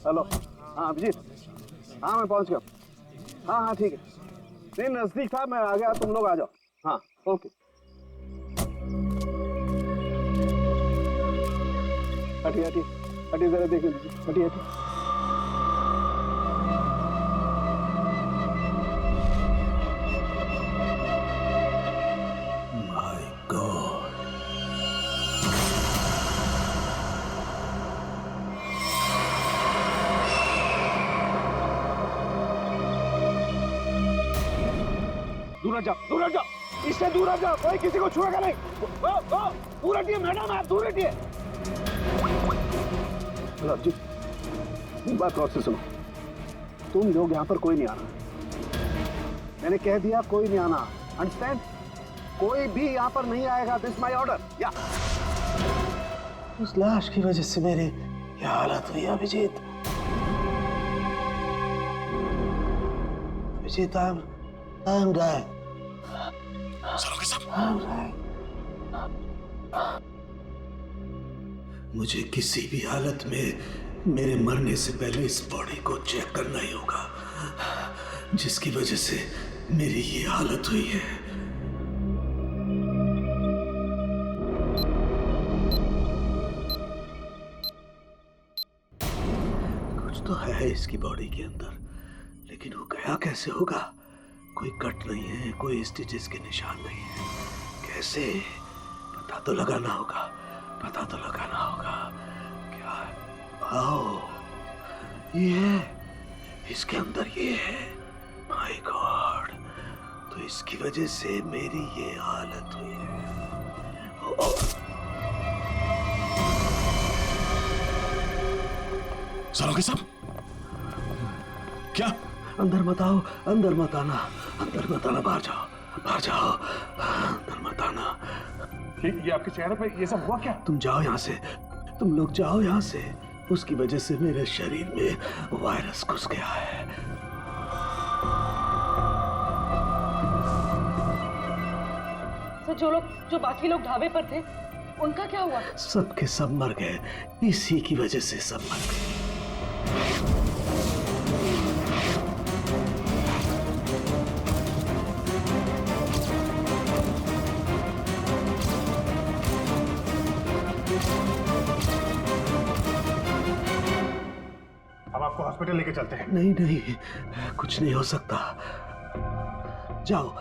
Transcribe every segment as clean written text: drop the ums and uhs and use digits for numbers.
Hello, हाँ अभिजीत, हाँ मैं पहुंच गया। हाँ हाँ ठीक है, नहीं नजदीक था, मैं आ गया, तुम लोग आ जाओ। हाँ ओके। हटिए हटिए हटिए, जरा देख लीजिए, हटिए हटिए। माय गॉड, दूर हट जाओ, दूर हट जाओ, इससे दूर हट जाओ, कोई किसी को छुएगा नहीं। दूर हटिए मैडम, आप दूर हटिए। हेलो अभिजीत, बात गौर से सुनो, तुम लोग यहाँ पर कोई नहीं आना, मैंने कह दिया कोई नहीं आना, अंडरस्टैंड? कोई भी यहाँ पर नहीं आएगा, दिस माय ऑर्डर। या उस लाश की वजह से मेरी ये हालत हुई Abhijit. Abhijit, I am dying. मुझे किसी भी हालत में मेरे मरने से पहले इस बॉडी को चेक करना ही होगा, जिसकी वजह से मेरी ये हालत हुई है। कुछ तो है इसकी बॉडी के अंदर, लेकिन वो गया कैसे होगा? कोई कट नहीं है, कोई स्टिचेस के निशान नहीं है। कैसे? पता तो लगाना होगा, पता तो लगाना होगा। क्या? आओ, ये है, इसके अंदर ये है। माय गॉड, तो इसकी वजह से मेरी ये हालत हुई है। सरोगे साहब, क्या? अंदर मत आओ, अंदर मत आना, अंदर मत आना, बाहर जाओ, बाहर जाओ, अंदर मत आना। ये आपके चेहरे पे ये सब हुआ क्या? तुम जाओ यहाँ से, तुम लोग जाओ यहाँ से। उसकी वजह से मेरे शरीर में वायरस घुस गया है। तो जो बाकी लोग ढाबे पर थे, उनका क्या हुआ? सब के सब मर गए, इसी की वजह से सब मर गए। अब आपको हॉस्पिटल लेके चलते हैं। नहीं नहीं, कुछ नहीं हो सकता। जाओ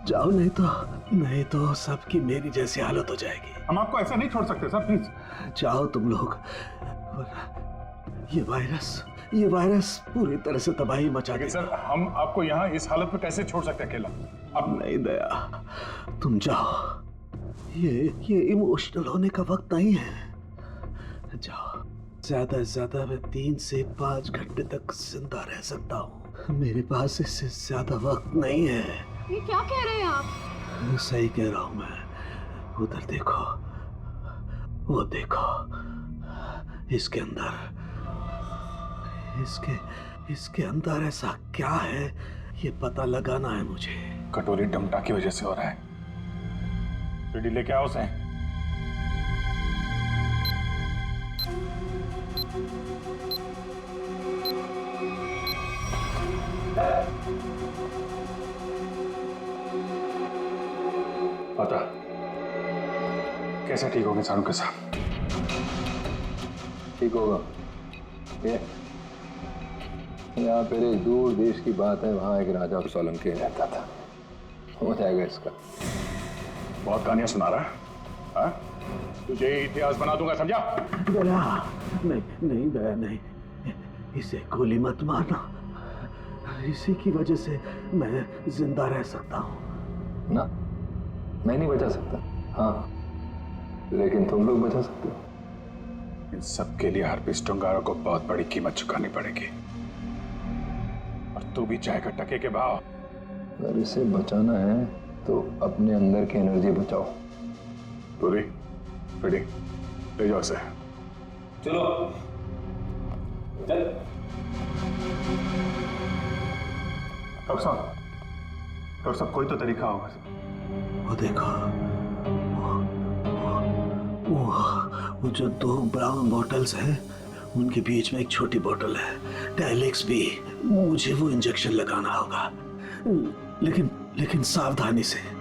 जाओ, नहीं तो सबकी मेरी जैसी हालत हो जाएगी। हम आपको ऐसा नहीं छोड़ सकते सर, प्लीज। जाओ तुम लोग, ये वायरस पूरी तरह से तबाही मचा देगा। सर, हम आपको यहाँ इस हालत में कैसे छोड़ सकते हैं अकेला? अब नहीं दया, तुम जाओ, ये इमोशनल होने का वक्त नहीं है। जाओ, ज्यादा से ज्यादा मैं 3 से 5 घंटे तक जिंदा रह सकता हूँ। मेरे पास इससे ज्यादा वक्त नहीं है। ये क्या कह रहे हैं आप? सही कह रहा हूँ मैं। उधर देखो, वो देखो, इसके अंदर ऐसा क्या है, ये पता लगाना है मुझे। कटोरी डमटा की वजह से हो रहा है। रेडी लेके आओ उसे। पता कैसे ठीक होंगे सारू के साथ? ठीक होगा। यहाँ पर एक दूर देश की बात है, वहाँ एक राजा सोलंकी रहता था। हो जाएगा इसका। बहुत कहानियां सुना रहा है, हाँ? तुझे इतिहास बना दूंगा, समझा? दया नहीं दया नहीं, इसे गोली मत मारना। इसी की वजह से मैं जिंदा रह सकता हूँ। ना, मैं नहीं बचा सकता, हाँ, लेकिन तुम लोग बचा सकते हो। इन सब के लिए हार्पिस टंगारा को बहुत बड़ी कीमत चुकानी पड़ेगी, और तू भी जाएगा टके के भाव। अगर इसे बचाना है तो अपने अंदर की एनर्जी बचाओ। पूरी रेडी, ले जाओ इसे। चलो चल। डॉक्टर साहब कोई तो तरीका होगा। वो देखो, वो जो 2 ब्राउन बॉटल्स हैं, उनके बीच में एक छोटी बोतल है डायलेक्स भी। मुझे वो इंजेक्शन लगाना होगा, लेकिन सावधानी से।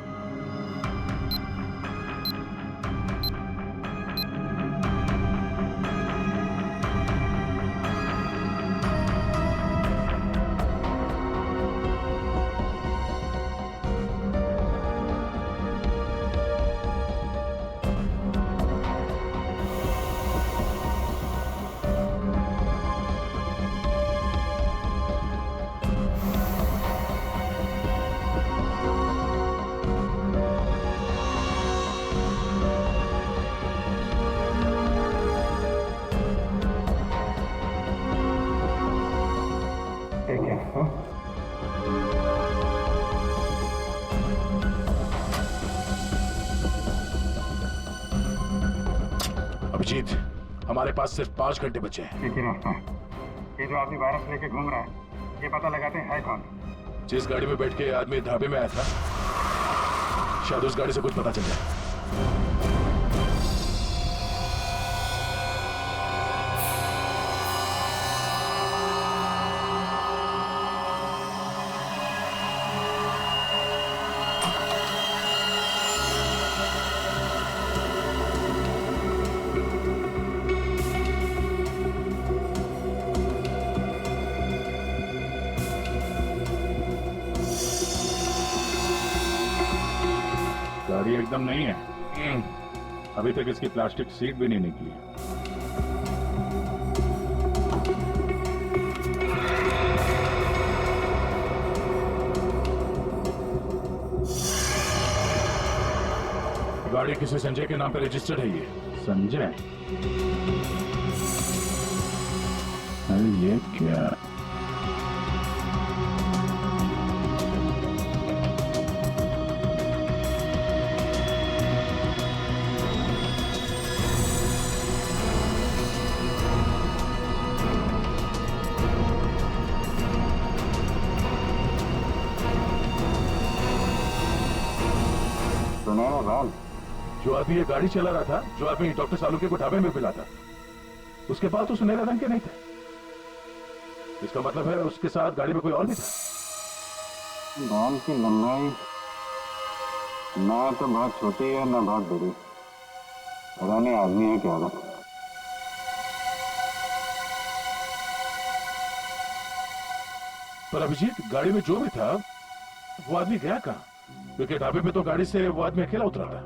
अभिजीत, हमारे पास सिर्फ 5 घंटे बचे हैं। एक ही रास्ता है। ये जो आदमी वायरस लेके घूम रहा है, ये पता लगाते हैं है कौन। जिस गाड़ी में बैठ के आदमी ढाबे में आया था, शायद उस गाड़ी से कुछ पता चल जाए। गाड़ी एकदम नहीं है। अभी तक इसकी प्लास्टिक सीट भी नहीं निकली है। गाड़ी किसी संजय के नाम पे रजिस्टर्ड है। ये संजय? अरे ये क्या? जो आदमी ये गाड़ी चला रहा था, जो आदमी डॉक्टर सालुके को ढाबे में मिला था, उसके पास तो सुनहरे रंग के नहीं थे। इसका मतलब है उसके साथ गाड़ी में कोई और भी था। बाल की लंबाई ना तो बहुत छोटी है ना बहुत बड़ी। पता नहीं आदमी है क्या था। पर अभिजीत, गाड़ी में जो भी था वो आदमी गया कहाँ? क्योंकि ढाबे पे तो गाड़ी से वो आदमी अकेला उतरा था।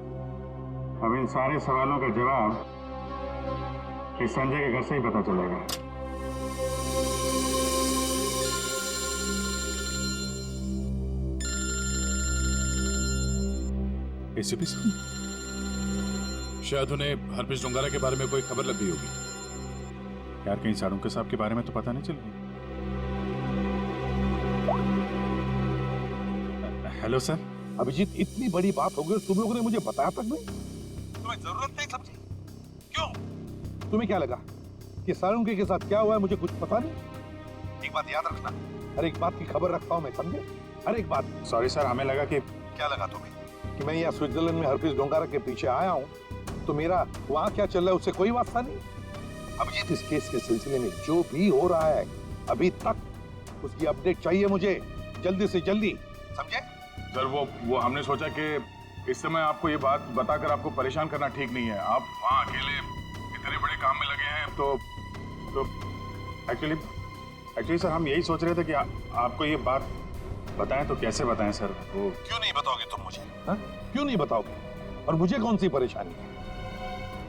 अब इन सारे सवालों का जवाब इस संजय के घर से ही पता चलेगा। एसीपी साहब, शायद उन्हें हरप्रीत डोंगारा के बारे में कोई खबर लग गई होगी। यार कहीं सारुंके साहब के बारे में तो पता नहीं चल रही। Hello sir. अभिजीत, इतनी बड़ी बात हो गई, तुम लोगों ने मुझे बताया तक नहीं। तुम्हें जरूरत नहीं समझी? क्यों? तुम्हें क्या लगा कि सारुंके के साथ क्या हुआ है मुझे कुछ पता नहीं? एक बात याद रखना, हर एक बात की खबर रखता हूं मैं, समझे? हर एक बात। सॉरी सर, हमें लगा कि क्या लगा तुम्हें कि मैं यहाँ स्विट्जरलैंड में हरप्रीत डोंगारा के पीछे आया हूँ, तो मेरा वहां क्या चल रहा है उससे कोई वास्ता नहीं। अभिजीत, इस केस के सिलसिले में जो भी हो रहा है अभी तक, उसकी अपडेट चाहिए मुझे, जल्दी से जल्दी, समझे? सर वो हमने सोचा कि इस समय आपको ये बात बताकर आपको परेशान करना ठीक नहीं है। आप वहाँ अकेले इतने बड़े काम में लगे हैं, तो एक्चुअली सर हम यही सोच रहे थे कि आपको ये बात बताएं तो कैसे बताएं सर। वो क्यों नहीं बताओगे तुम मुझे? हा? क्यों नहीं बताओगे? और मुझे कौन सी परेशानी है?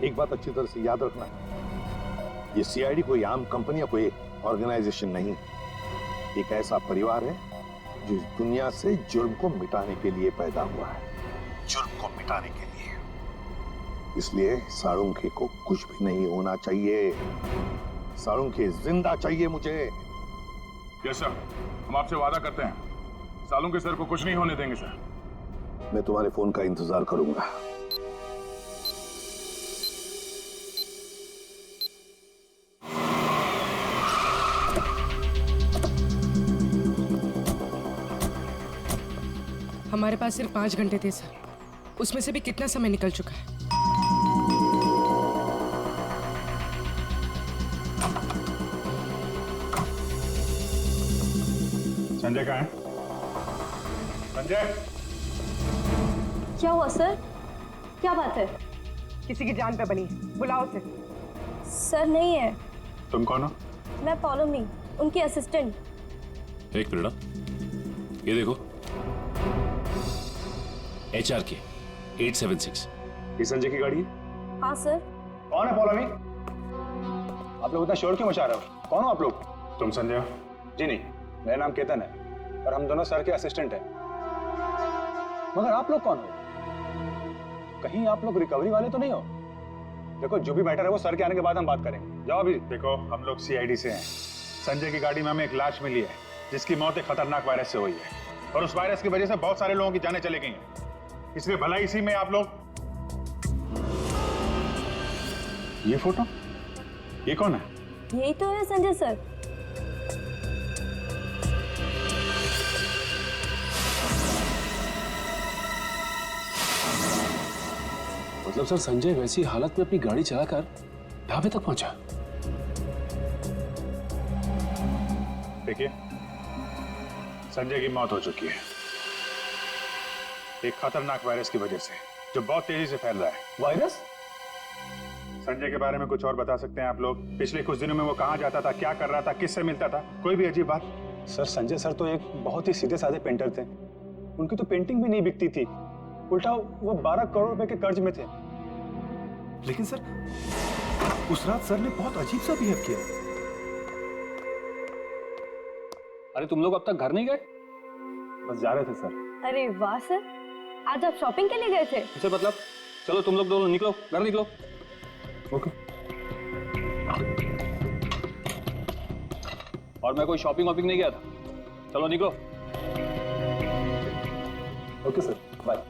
एक बात अच्छी तरह से याद रखना, ये सीआईडी कोई आम कंपनी या कोई ऑर्गेनाइजेशन नहीं, एक ऐसा परिवार है जो इस दुनिया से जुर्म को मिटाने के लिए पैदा हुआ है, जुर्म को मिटाने के लिए। इसलिए सारुंके को कुछ भी नहीं होना चाहिए। सारुंके जिंदा चाहिए मुझे। यस सर, हम आपसे वादा करते हैं सारुंके सर को कुछ नहीं होने देंगे सर। मैं तुम्हारे फोन का इंतजार करूंगा। हमारे पास सिर्फ 5 घंटे थे सर, उसमें से भी कितना समय निकल चुका है। संजय कहाँ है? संजय, क्या हुआ सर? क्या बात है? किसी की जान पे बनी है, बुलाओ उसे। सर नहीं है। तुम कौन हो? मैं पॉलोमी, उनकी असिस्टेंट। एक मिनट, ये देखो, HRK 876। ये संजय की गाड़ी है? हाँ सर। कौन है पौलमी? आप लोग इतना शोर क्यों मचा रहे हो? कौन हो आप लोग? तुम संजय हो? जी नहीं, मेरा नाम केतन है और हम दोनों सर के असिस्टेंट हैं। मगर आप लोग कौन हो? कहीं आप लोग रिकवरी वाले तो नहीं हो? देखो, जो भी मैटर है वो सर के आने के बाद हम बात करेंगे। जाओ अभी। देखो, हम लोग CID से हैं। संजय की गाड़ी में हमें एक लाश मिली है जिसकी मौत एक खतरनाक वायरस से हुई है और उस वायरस की वजह से बहुत सारे लोगों की जानें चली गई हैं। इसलिए भला इसी में आप लोग। ये फोटो, ये कौन है? यही तो है संजय सर। मतलब सर, संजय वैसी हालत में अपनी गाड़ी चलाकर ढाबे तक पहुंचा? देखिए, संजय की मौत हो चुकी है एक खतरनाक वायरस की वजह से जो बहुत तेजी से फैल रहा है। वायरस? संजय के बारे में कुछ और बता सकते हैं आप लोग? पिछले कुछ दिनों में वो कहाँ जाता था, क्या कर रहा था, किससे मिलता था? कोई भी अजीब बात? सर, संजय सर तो एक बहुत ही सीधे साधे पेंटर थे। उनकी तो पेंटिंग भी नहीं बिकती थी, उल्टा वो 12 करोड़ रुपए के कर्ज में थे। लेकिन सर, उस रात सर ने बहुत अजीब सा बिहेव किया। अरे तुम लोग अब तक घर नहीं गए? बस जा रहे थे सर। अरे वाह सर, आज आप शॉपिंग के लिए गए थे? उसे मतलब, चलो तुम लोग दोनों निकलो, घर निकलो। ओके। और मैं कोई शॉपिंग वॉपिंग नहीं गया था, चलो निकलो। Okay sir, bye.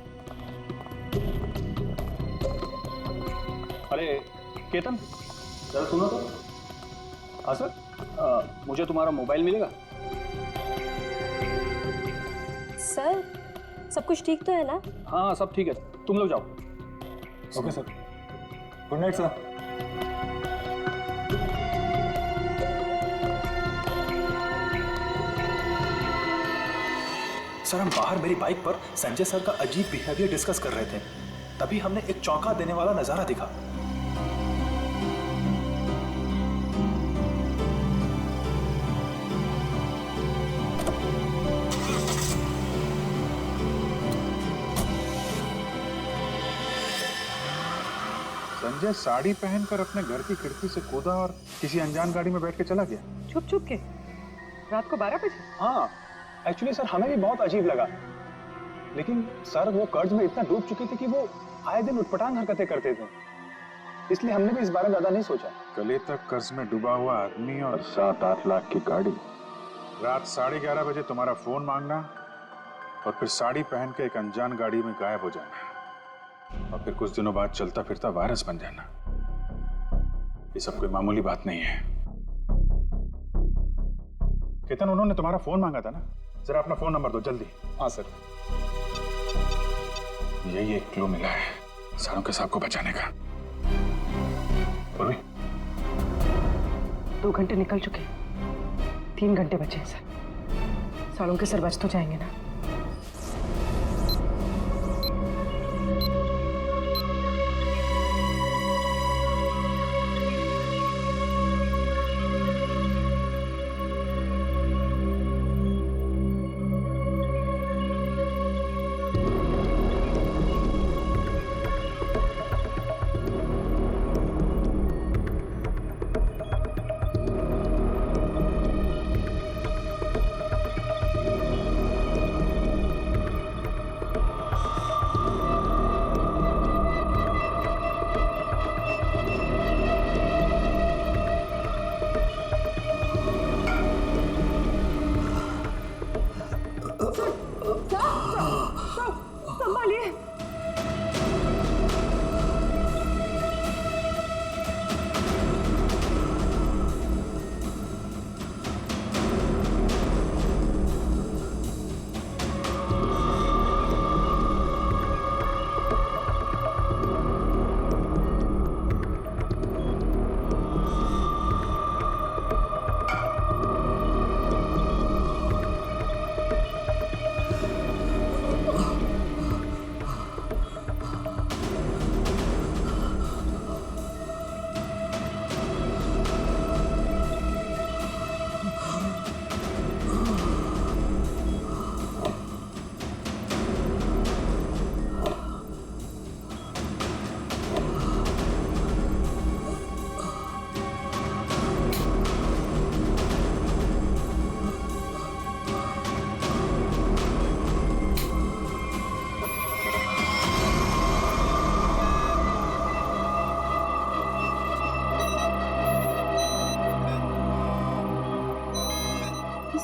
अरे केतन, जरा सुनो तो। हाँ सर, मुझे तुम्हारा मोबाइल मिलेगा? सर, सब कुछ ठीक तो है ना? हाँ सब ठीक है, तुम लोग जाओ। Okay sir, good night sir. Sir, हम बाहर मेरी बाइक पर संजय सर का अजीब बिहेवियर डिस्कस कर रहे थे, तभी हमने एक चौंका देने वाला नजारा देखा। संजय साड़ी पहनकर अपने घर की खिड़की से कूदा और किसी अनजान गाड़ी में बैठ के चला गया। छुप छुप के रात को 12 बजे? हाँ, एक्चुअली सर हमें भी बहुत अजीब लगा, लेकिन सर वो कर्ज में इतना डूब चुके थे कि वो आए दिन उटपटांग हरकतें करते थे, इसलिए हमने भी इस बारे में ज्यादा नहीं सोचा। गले तक कर्ज में डूबा हुआ आदमी और 7-8 लाख की गाड़ी। रात 11:30 बजे तुम्हारा फोन मांगना और फिर साड़ी पहन के एक अनजान गाड़ी में गायब हो जाना और फिर कुछ दिनों बाद चलता फिरता वायरस बन जाना, ये सब कोई मामूली बात नहीं है। केतन, उन्होंने तुम्हारा फोन मांगा था ना? जरा अपना फोन नंबर दो जल्दी। हाँ सर। यही एक क्लू मिला है सारों के साहब को बचाने का। बोलो। 2 घंटे निकल चुके, 3 घंटे बचे हैं सर। सालों के सर बच तो जाएंगे ना?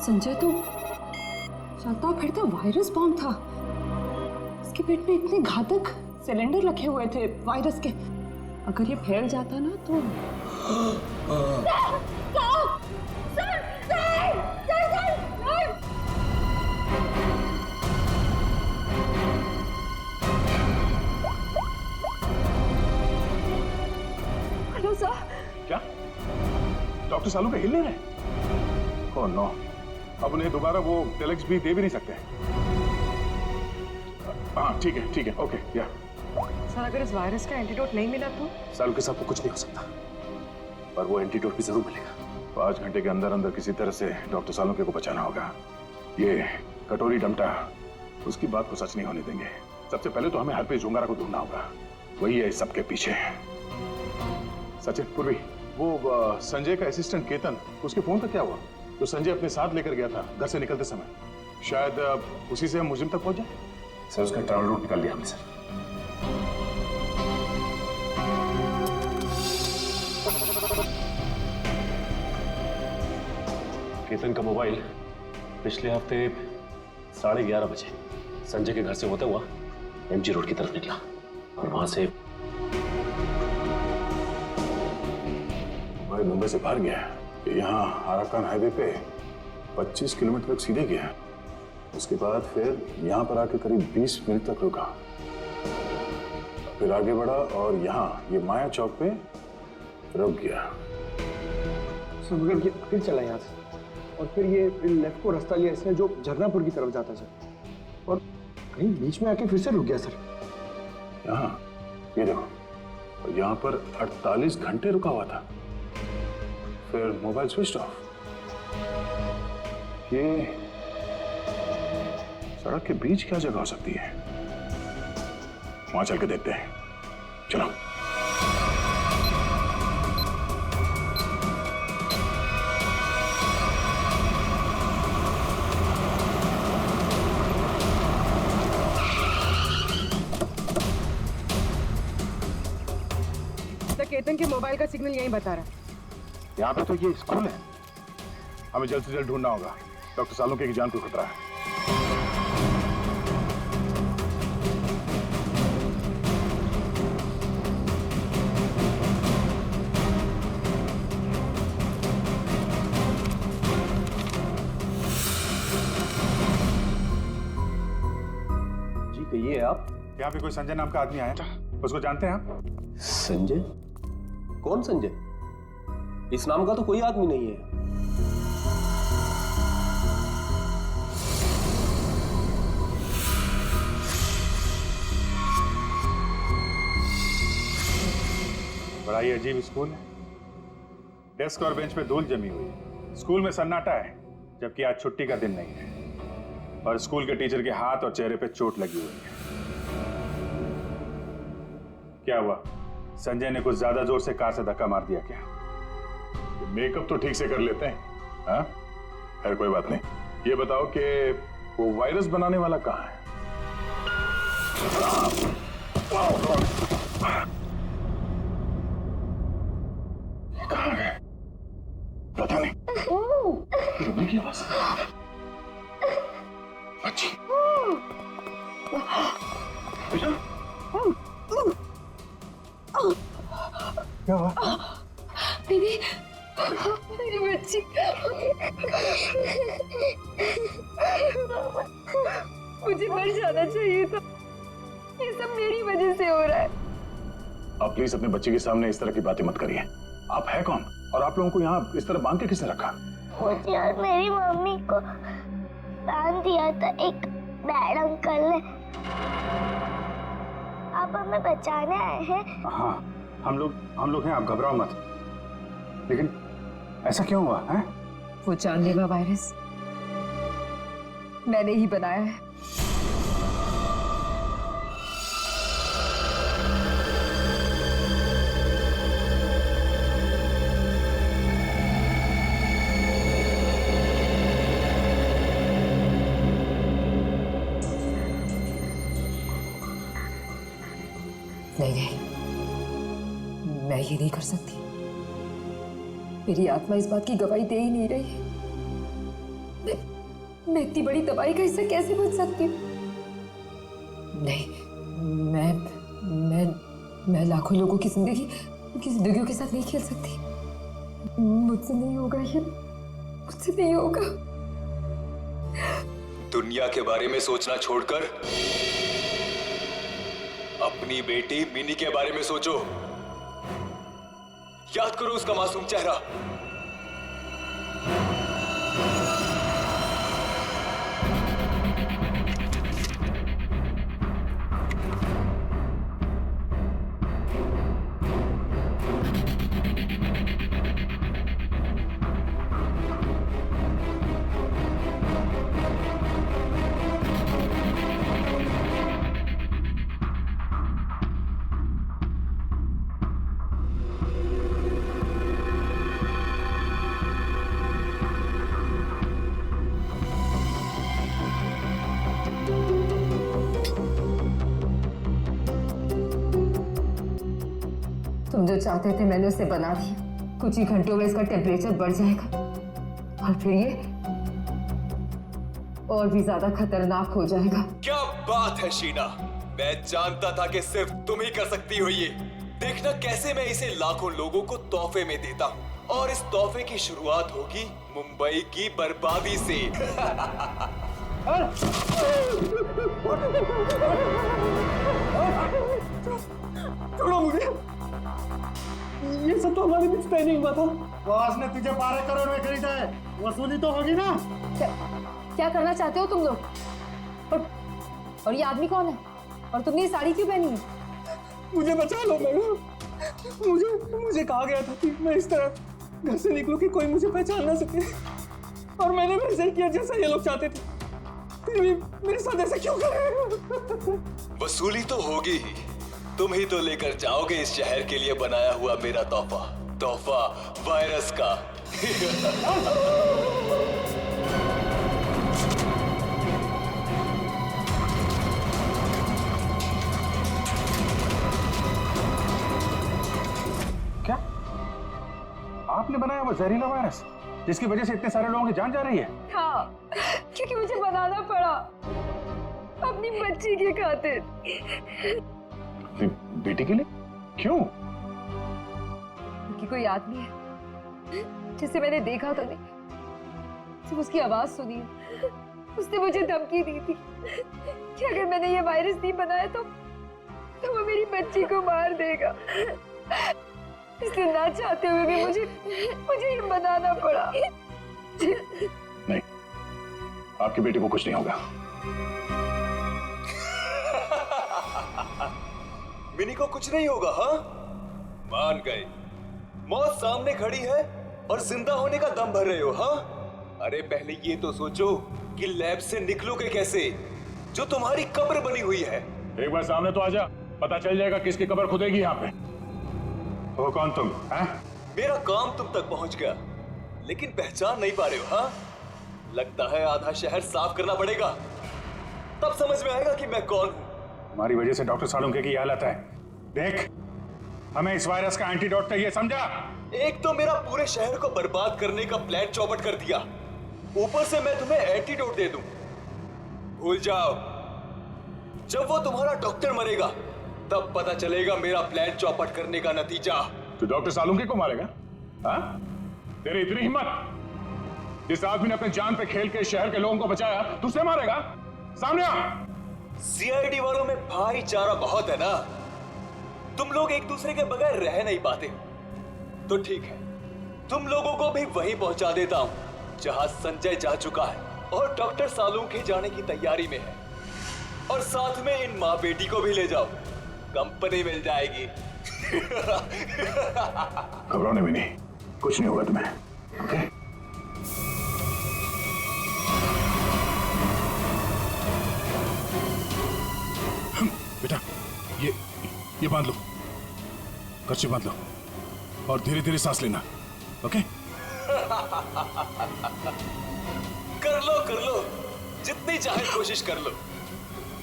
संजय तो चलता फिरता वायरस बॉम्ब था। इसके पेट में इतने घातक सिलेंडर रखे हुए थे वायरस के। अगर ये फैल जाता ना तो हेलो सर। क्या डॉक्टर सालू का हिल नहीं रहे? ओह नो, अब उन्हें दोबारा वो टेलेक्स भी दे भी नहीं सकते। हाँ ठीक है, ओके या। सर अगर इस वायरस का एंटीडोट नहीं मिला तो? सालू के साथ तो कुछ नहीं हो सकता, पर वो एंटीडोट भी जरूर मिलेगा। 5 घंटे के अंदर अंदर किसी तरह से डॉक्टर सालुंके को बचाना होगा। ये कटोरी डमटा उसकी बात को सच नहीं होने देंगे। सबसे पहले तो हमें हरप्रीत झुंगारा को ढूंढना होगा, वही है इस सबके पीछे। सचिन, पूर्वी, वो संजय का असिस्टेंट केतन, उसके फोन का क्या हुआ? जो संजय अपने साथ लेकर गया था घर से निकलते समय, शायद उसी से हम मुजिम तक पहुंच जाए। सर उसका ट्रैवल रूट निकाल लिया हमने सर। केतन का मोबाइल पिछले हफ्ते 11:30 बजे संजय के घर से होता हुआ एमजी रोड की तरफ निकला और वहां से भाई मुंबई से बाहर गया, यहाँ आराकान हाईवे पे 25 किलोमीटर तक सीधे गया। उसके बाद फिर यहाँ पर आके करीब 20 मिनट तक रुका, फिर आगे बढ़ा और यहाँ ये माया चौक पे रुक गया। मगर ये फिर चला यहाँ से और फिर ये लेफ्ट को रास्ता लिया इसने जो झरनापुर की तरफ जाता है सर, और कहीं बीच में आके फिर से रुक गया सर। यहाँ ये देखो, और यहाँ पर 48 घंटे रुका हुआ था, फिर मोबाइल स्विच ऑफ। ये सड़क के बीच क्या जगह हो सकती है? वहां चल के देखते हैं, चलो। केतन के मोबाइल का सिग्नल यही बता रहा है। यहाँ पे तो ये स्कूल है, हमें जल्द से जल्द ढूंढना होगा। डॉक्टर सालुंके की जान को खतरा है। जी कहिए आप। यहाँ पे कोई संजय नाम का आदमी आया, उसको जानते हैं आप? संजय? कौन संजय? इस नाम का तो कोई आदमी नहीं है। बड़ा ही अजीब स्कूल है। डेस्क और बेंच पे धूल जमी हुई है। स्कूल में सन्नाटा है, जबकि आज छुट्टी का दिन नहीं है। और स्कूल के टीचर के हाथ और चेहरे पे चोट लगी हुई है। क्या हुआ? संजय ने कुछ ज्यादा जोर से कार से धक्का मार दिया क्या? मेकअप तो ठीक से कर लेते हैं, हाँ? खैर कोई बात नहीं। ये बताओ कि वो वायरस बनाने वाला कहाँ है? कहाँ है? पता नहीं। रुकने की आवाज। अच्छी। बेटा? क्या हुआ? दीदी, मेरी बच्ची। मुझे मर जाना चाहिए था। ये सब मेरी वजह से हो रहा है। आप प्लीज अपने बच्चे के सामने इस तरह की बातें मत करिए। आप है कौन? और आप लोगों को यहाँ इस तरह बांध के किसने रखा? मुझे और मेरी मम्मी को बांध दिया था एक बैड अंकल ने। आप हमें बचाने आए हैं? हाँ, हम लोग हैं, आप घबराओ मत। लेकिन ऐसा क्यों हुआ है? वो जानलेवा वायरस मैंने ही बनाया है। नहीं, मैं ये नहीं कर सकती। मेरी आत्मा इस बात की गवाही दे ही नहीं रही। मैं इतनी बड़ी तबाही का हिस्सा कैसे बच सकती हूँ? नहीं, मैं लाखों लोगों की जिंदगियों के साथ नहीं खेल सकती। मुझसे नहीं होगा ये, मुझसे नहीं होगा। दुनिया के बारे में सोचना छोड़कर अपनी बेटी मिनी के बारे में सोचो। याद करो उसका मासूम चेहरा। तुम जो चाहते थे मैंने उसे बना दिया। कुछ ही घंटों में इसका टेम्परेचर बढ़ जाएगा और फिर ये और भी ज्यादा खतरनाक हो जाएगा। क्या बात है शीना, मैं जानता था कि सिर्फ तुम ही कर सकती हो ये। देखना कैसे मैं इसे लाखों लोगों को तोहफे में देता हूँ, और इस तोहफे की शुरुआत होगी मुंबई की बर्बादी से। छोड़ो मुझे, ये सब तो हमारे बीच तय नहीं हुआ था। बॉस ने तुझे 12 करोड़ में खरीदा है, वसूली तो होगी ना। क्या करना चाहते हो तुम लोग? और ये आदमी कौन है? और तुमने ये साड़ी क्यों पहनी है? मुझे बचा लो मैडम। मुझे कहा गया था कि मैं इस तरह घर से निकलूं कि कोई मुझे पहचान ना सके, और मैंने वैसे ही किया जैसा ये लोग चाहते थे। फिर भी मेरे साथ ऐसा क्यों कर रहे हो? वसूली तो होगी ही, तुम ही तो लेकर जाओगे इस शहर के लिए बनाया हुआ मेरा तोहफा वायरस का। क्या आपने बनाया वो जहरीला वायरस जिसकी वजह से इतने सारे लोगों की जान जा रही है? हाँ, क्योंकि मुझे बनाना पड़ा अपनी बच्ची की खातिर। बेटी के लिए? क्यों? क्योंकि कोई आदमी है जिसे मैंने देखा तो नहीं, सिर्फ उसकी आवाज सुनी है। उसने मुझे धमकी दी थी कि अगर मैंने ये वायरस नहीं बनाया तो वो मेरी बच्ची को मार देगा। इसलिए ना चाहते हुए भी मुझे ये बनाना पड़ा। नहीं, आपकी बेटी को कुछ नहीं होगा। मिनी को कुछ नहीं होगा? हाँ, मान गए। मौत सामने खड़ी है और जिंदा होने का दम भर रहे हो? हाँ, अरे पहले ये तो सोचो कि लैब से निकलोगे कैसे, जो तुम्हारी कब्र बनी हुई है। एक बार सामने तो आजा, पता चल जाएगा किसकी कब्र खुदेगी यहाँ पे। वो कौन तुम? हाँ? मेरा काम तुम तक पहुंच गया, लेकिन पहचान नहीं पा रहे हो? हाँ, लगता है आधा शहर साफ करना पड़ेगा, तब समझ में आएगा कि मैं कौन हूँ। हमारी वजह से डॉक्टर सालुंके की हालत है। देख, हमें इस वायरस का एंटीडोट चाहिए, समझा? एक तो मेरा पूरे शहर को बर्बाद करने का प्लान चौपट कर दिया, ऊपर से मैं तुम्हें एंटीडोट दे दूं। भूल जाओ, जब वो तुम्हारा डॉक्टर मरेगा तब पता चलेगा मेरा प्लान चौपट करने का नतीजा। तो डॉक्टर सालुंके को मारेगा? हाँ? तेरी इतनी हिम्मत? जिस आदमी ने अपने जान पे खेल के शहर के लोगों को बचाया, तू उसे मारेगा? सामने आ! सीआईडी वालों में भाईचारा बहुत है ना, तुम लोग एक दूसरे के बगैर रह नहीं पाते। तो ठीक है, तुम लोगों को भी वहीं पहुंचा देता हूं जहां संजय जा चुका है और डॉक्टर सालुंके जाने की तैयारी में है, और साथ में इन माँ बेटी को भी ले जाओ, कंपनी मिल जाएगी। घबराने भी नहीं, कुछ नहीं होगा तुम्हें। ओके? बेटा, ये बांध लो, कर्ची बांध लो, और धीरे धीरे सांस लेना। ओके? कर लो, जितनी चाहे कोशिश कर लो।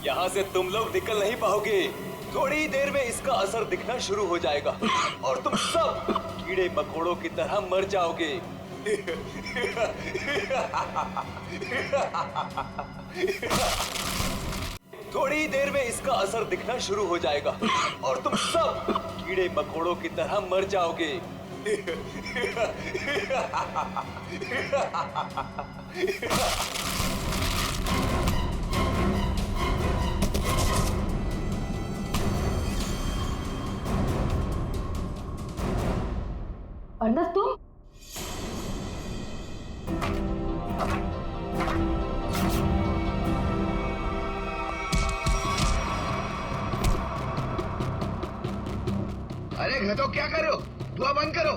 यहाँ से तुम लोग निकल नहीं पाओगे, थोड़ी देर में इसका असर दिखना शुरू हो जाएगा और तुम सब कीड़े मकोड़ों की तरह मर जाओगे। थोड़ी देर में इसका असर दिखना शुरू हो जाएगा और तुम सब कीड़े मकोड़ों की तरह मर जाओगे। अर्नब तुम? अरे मैं तो क्या कर रहे हो? दुआ बंद करो।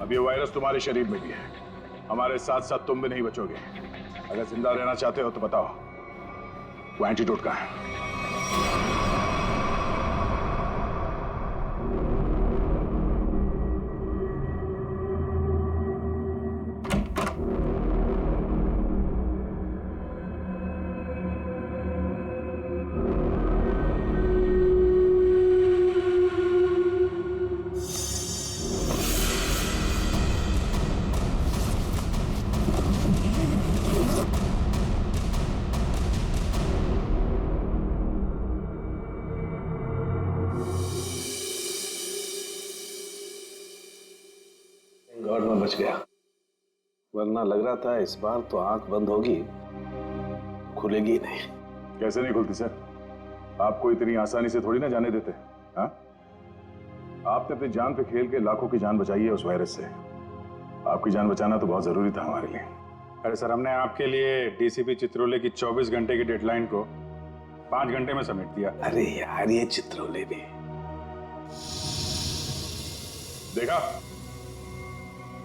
अब ये वायरस तुम्हारे शरीर में भी है, हमारे साथ साथ तुम भी नहीं बचोगे। अगर जिंदा रहना चाहते हो तो बताओ, वो एंटीडोट कहाँ है? गॉड में बच गया, वरना लग रहा था इस बार तो आंख बंद होगी, खुलेगी नहीं। कैसे नहीं खुलती सर? आपको इतनी आसानी से थोड़ी ना जाने देते। हाँ, आपने अपनी जान पे खेल के लाखों की जान बचाई है उस वायरस से। आपकी जान बचाना तो बहुत जरूरी था हमारे लिए। अरे सर, हमने आपके लिए डीसीपी चित्रोले की 24 घंटे की डेडलाइन को 5 घंटे में समेट दिया। अरे यार, ये चित्रोले भी देखा,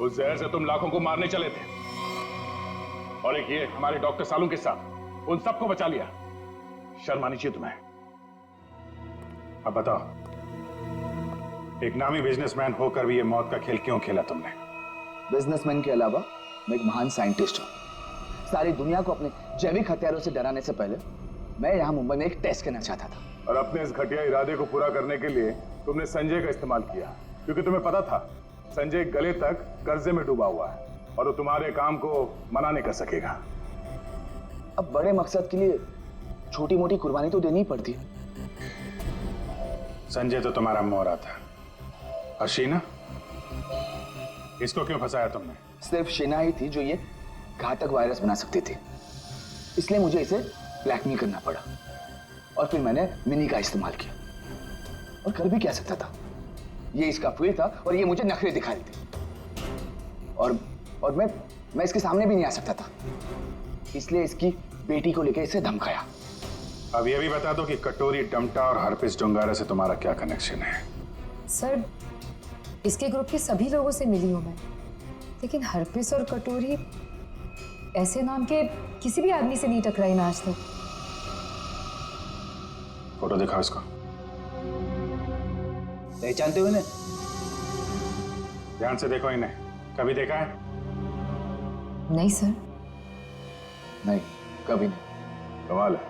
उस जहर से तुम लाखों को मारने चले थे, और एक ये हमारे डॉक्टर सालू के साथ उन सबको बचा लिया। शर्म आनी चाहिए तुम्हें। अब बताओ, एक नामी बिजनेसमैन होकर भी ये मौत का खेल क्यों खेला तुमने? बिजनेसमैन के अलावा मैं एक महान साइंटिस्ट हूं। सारी दुनिया को अपने जैविक हथियारों से डराने से पहले मैं यहां मुंबई में एक टेस्ट करना चाहता था। और अपने इस घटिया इरादे को पूरा करने के लिए तुमने संजय का इस्तेमाल किया, क्योंकि तुम्हें पता था संजय गले तक कर्जे में डूबा हुआ है और वो तुम्हारे काम को मना नहीं कर सकेगा। अब बड़े मकसद के लिए छोटी मोटी कुर्बानी तो देनी पड़ती है। संजय तो तुम्हारा मोहरा था, और शीना, इसको क्यों फंसाया तुमने? सिर्फ शीना ही थी जो ये घातक वायरस बना सकती थी, इसलिए मुझे इसे ब्लैकमेल करना पड़ा। और फिर मैंने मिनी का इस्तेमाल किया, और कर भी क्या सकता था, ये इसका फील्ड था और ये मुझे नखरे दिखा रही थी। और मैं इसके सामने भी नहीं आ सकता था, इसलिए इसकी बेटी को लेकर इसे धमकाया। अब ये भी बता दो कि कटोरी डमटा और हरपिस डोंगारा से तुम्हारा क्या कनेक्शन है? सर, इसके ग्रुप के सभी लोगों से मिली हूं मैं, लेकिन हरपिस और कटोरी ऐसे नाम के किसी भी आदमी से नहीं टकराई मैं आज तक। फोटो दिखाओ इसको। पहचानते हो इन्हें? ध्यान से देखो इन्हें, कभी देखा है? नहीं सर। नहीं, कभी नहीं। कमाल है,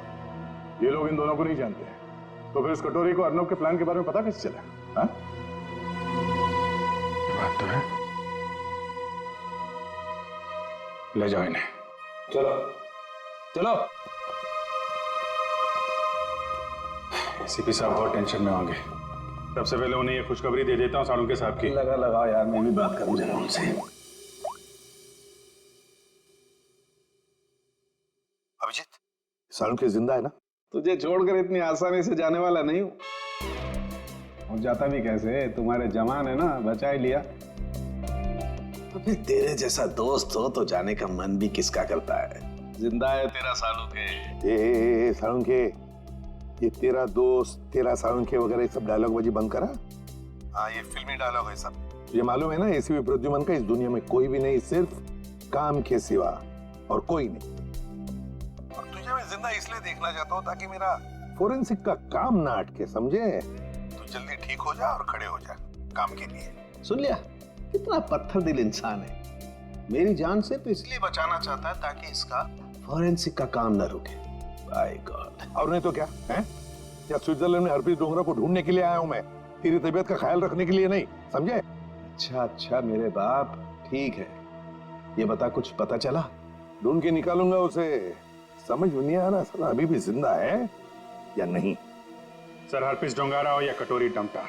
ये लोग इन दोनों को नहीं जानते हैं। तो फिर इस कटोरी को अर्नब के प्लान के बारे में पता कैसे चला? हाँ? बात तो है। ले जाओ इन्हें। चलो चलो। एसीपी साहब बहुत टेंशन में होंगे। सबसे पहले उन्हें ये खुशखबरी दे देता हूँ सालुंके साहब की। लगा यार, मैं भी बात करूं जरा उनसे। अभिजीत, सालुंके जिंदा है ना? तुझे छोड़कर इतनी आसानी से जाने वाला नहीं हूं। और जाता भी कैसे, तुम्हारे जवान है ना, बचा ही लिया। अबे तेरे जैसा दोस्त हो तो जाने का मन भी किसका करता है। जिंदा है तेरा सालुंके। ए सालुंके, ये तेरा दोस्त, तेरा सालुंके वगैरह सब डायलॉग बाजी बंद करा। हाँ, ये फिल्मी डायलॉग है सब। ये मालूम है ना, एसीपी प्रद्युमन का इस दुनिया में कोई भी नहीं, सिर्फ काम के सिवा और कोई नहीं। और तुझे मैं जिंदा इसलिए देखना चाहता हूँ ताकि मेरा फोरेंसिक का काम ना अटके, समझे? तू जल्दी ठीक हो जा और खड़े हो जा काम के लिए। सुन लिया, कितना पत्थर दिल इंसान है। मेरी जान से तो इसलिए बचाना चाहता है ताकि इसका फॉरेंसिक का काम न रुके। By God. और नहीं तो क्या है? क्या स्विट्जरलैंड में हरप्रीत डोंगरा को ढूंढने के लिए आया हूं मैं, तेरी तबीयत का ख्याल रखने के लिए नहीं, समझे? अच्छा मेरे बाप, ठीक है। ये बता, कुछ पता चला? ढूंढ के निकालूंगा उसे। समझ में नहीं आ रहा साला अभी भी जिंदा है या नहीं। सर, हरप्रीत डोंगारा हो या कटोरी टमटा,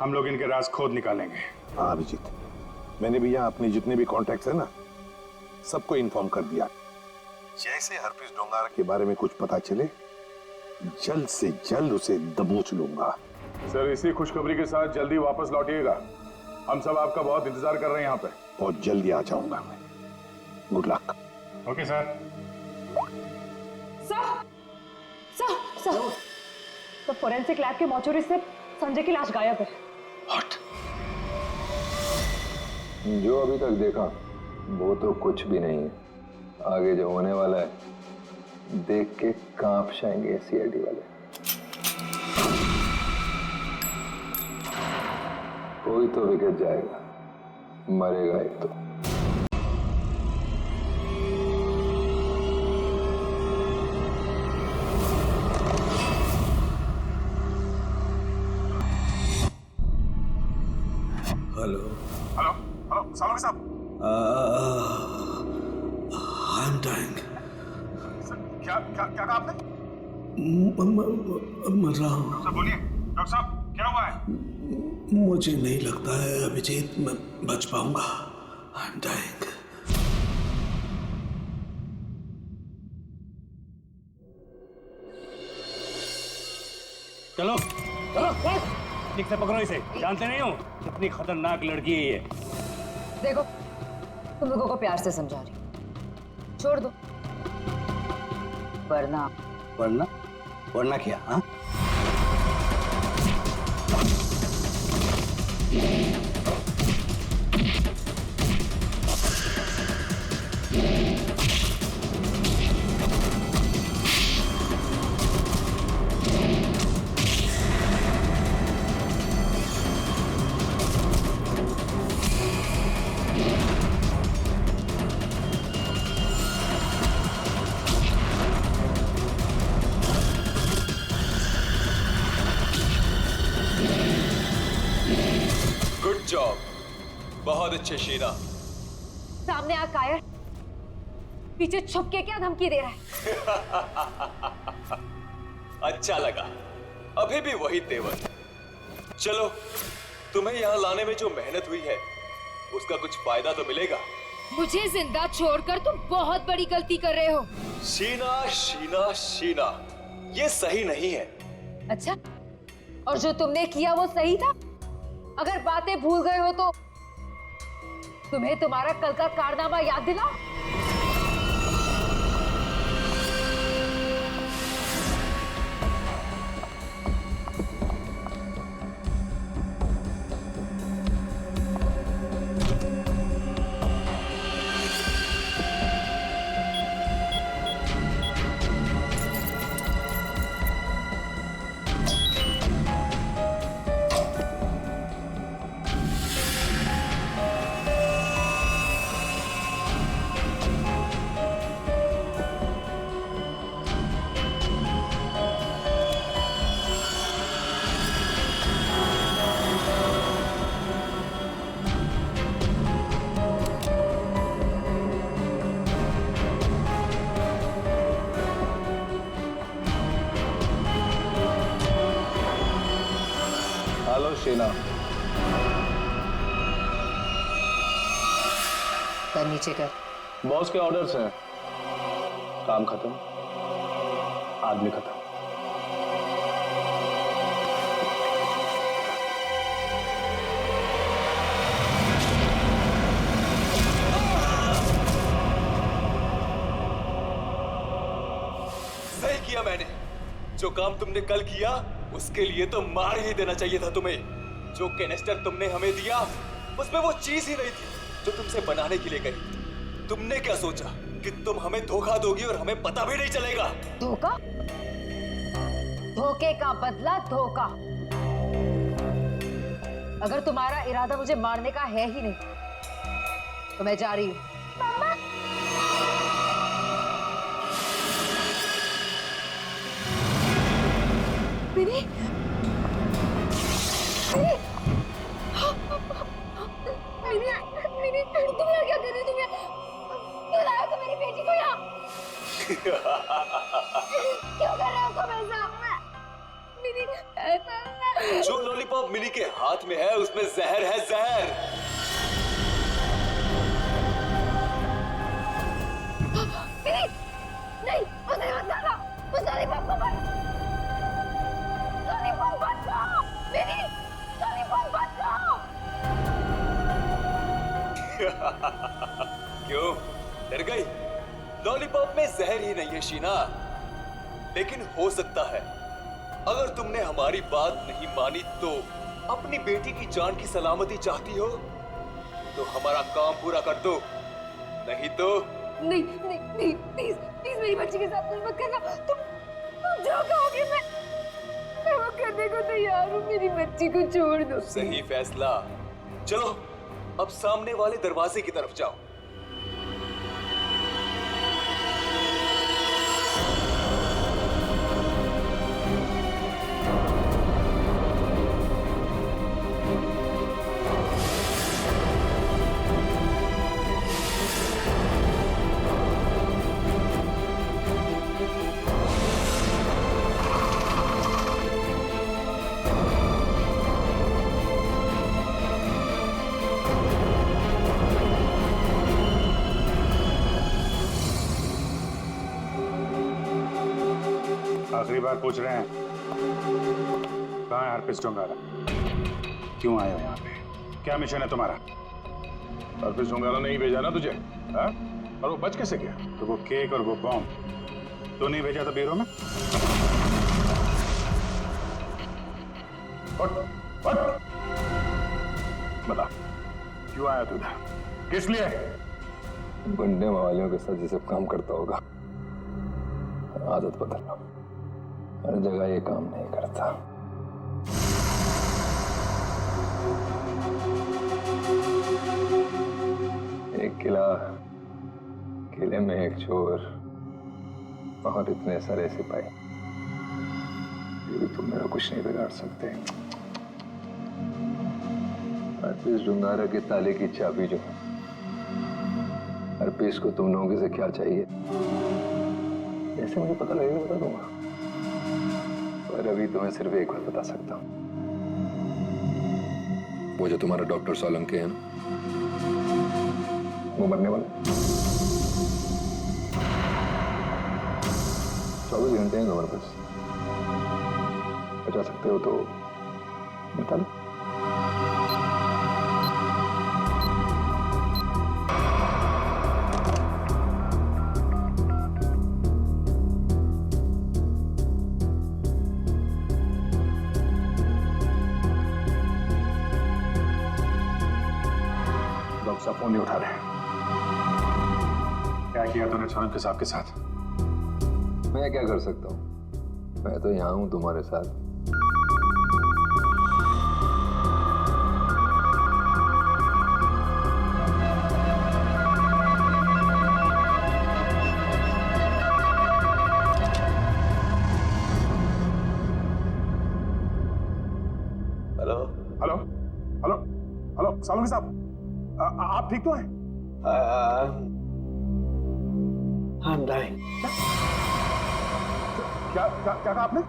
हम लोग इनके राज खोद निकालेंगे। हाँ अभिजीत, मैंने भी यहाँ अपने जितने भी कॉन्टैक्ट्स है ना, सबको इन्फॉर्म कर दिया। जैसे हरप्रीत डोंगारा के बारे में कुछ पता चले, जल्द से जल्द उसे दबोच लूंगा। सर, इसी खुशखबरी के साथ जल्दी वापस लौटिएगा। हम सब आपका बहुत इंतजार कर रहे हैं यहाँ पे। बहुत जल्दी आ जाऊंगा मैं। Good luck. Okay sir. Sir, तो फोरेंसिक लैब के मॉर्चरी से संजय की लाश गायब है। जो अभी तक देखा वो तो कुछ भी नहीं है। आगे जो होने वाला है देख के कांप जाएंगे सीआईडी वाले। कोई तो विकेट जाएगा, मरेगा एक तो। हेलो हेलो हेलो, सालुंके साहब। I am dying. क्या क्या क्या कहा आपने? मर रहा हूँ। सर बोलिए, डॉक्टर साहब क्या हुआ है? मुझे नहीं लगता है अभिजीत मैं बच पाऊंगा। I am dying. चलो चलो, ठीक से पकड़ो इसे। जानते नहीं हो कितनी खतरनाक लड़की है ये। देखो, तुम लोगों को प्यार से समझा रही हूं, छोड़ दो, वरना वरना क्या? हाँ, जॉब, बहुत अच्छे शीना। सामने आ कायर, पीछे छुप के क्या धमकी दे रहा है? अच्छा लगा, अभी भी वही तेवर। चलो, तुम्हें यहाँ लाने में जो मेहनत हुई है उसका कुछ फायदा तो मिलेगा। मुझे जिंदा छोड़कर तुम बहुत बड़ी गलती कर रहे हो। शीना शीना शीना, ये सही नहीं है। अच्छा, और जो तुमने किया वो सही था? अगर बातें भूल गए हो तो तुम्हें तुम्हारा कल का कारनामा याद दिलाओ। शीना। सर नीचे कर। बॉस के ऑर्डर्स हैं। काम खत्म, आदमी खत्म। सही किया मैंने। जो काम तुमने कल किया उसके लिए तो मार ही देना चाहिए था तुम्हें। जो कैनिस्टर तुमने हमें दिया उसमें वो चीज ही नहीं थी जो तुमसे बनाने के लिए कही। तुमने क्या सोचा कि तुम हमें धोखा दोगी और हमें पता भी नहीं चलेगा? धोखा? धोखे का बदला धोखा। अगर तुम्हारा इरादा मुझे मारने का है ही नहीं तो मैं जा रही हूँ। मिनी, मिनी, तुम यहाँ क्या कर रही हो? तुम यहाँ क्यों लाए हो? तुम मेरी बेटी को यहाँ क्यों कर रहे हो तुम ऐसा? मिनी, जो लॉलीपॉप मिनी के हाथ में है उसमें जहर है, जहर। मिनी, नहीं, उसे मत डालो, उस लॉलीपॉप को मत। लॉलीपॉप मत लो, मिनी, लॉलीपॉप मत लो। क्यों डर गई? लॉलीपॉप में जहर ही नहीं है शीना, लेकिन हो सकता है अगर तुमने हमारी बात नहीं मानी तो अपनी बेटी की जान की सलामती चाहती हो तो हमारा काम पूरा कर दो, नहीं तो नहीं नहीं नहीं, प्लीज प्लीज मेरी बच्ची के साथ कुछ मत करना। तुम जो कहोगे मैं वो करने को तैयार हूँ। मेरी बच्ची को छोड़ दो। सही फैसला। चलो अब सामने वाले दरवाजे की तरफ जाओ। आखिरी बार पूछ रहे हैं, कहाँ है हरप्रीत जोंगारा? क्यों आए हो यहाँ पे? क्या मिशन है तुम्हारा? हरप्रीत जोंगारा ने ही भेजा ना तुझे, हाँ? और वो बच कैसे गया? तो वो केक और वो बॉम्ब तो नहीं भेजा था ब्यूरो में? बता, क्यों आया तू इधर? किस लिए? गुंडे मवालियों के साथ ये सब काम करता होगा। आदत बदल लो, हर जगह ये काम नहीं करता। एक किला, किले में एक चोर और इतने सारे सिपाही, ये भी तुम मेरा कुछ नहीं बिगाड़ सकते। हरप्रीत जोंगारा के ताले की चाबी जो है, हरप्रीत को तुम लोगों से क्या चाहिए जैसे मुझे पता लगेगा बता दूंगा, पर अभी तुम्हें सिर्फ एक बात बता सकता हूं। वो जो तुम्हारा डॉक्टर सोलंकी है ना, वो मरने वाला 24 घंटे हैं तुम्हारे पास, बचा सकते हो तो बता दो। फोन नहीं उठा रहे। क्या किया तूने सोलंकी साहब के साथ? मैं क्या कर सकता हूँ? मैं तो यहाँ हूँ तुम्हारे साथ। Hello hello hello hello Solanki साहब, आप ठीक तो हैं? I'm dying. क्या क्या क्या कहा आपने?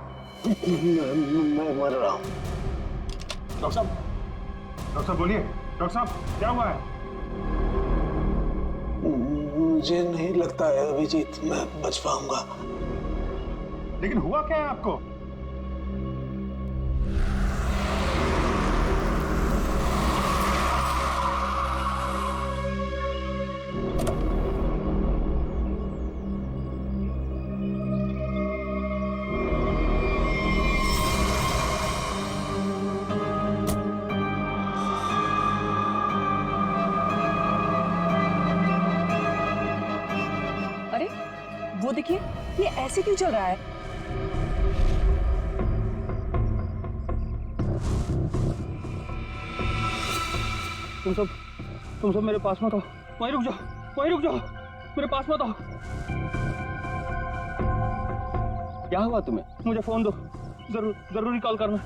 मैं मर रहा हूँ। डॉक्टर साहब बोलिए। डॉक्टर साहब क्या हुआ है? मुझे नहीं लगता है अभिजीत मैं बच पाऊंगा। लेकिन हुआ क्या है आपको? अरे वो देखिए, ये ऐसे क्यों चल रहा है? तुम सब मेरे पास मत आओ, वहीं रुक जाओ, मेरे पास मत आओ। क्या हुआ तुम्हें? मुझे फोन दो, जरूरी कॉल करना।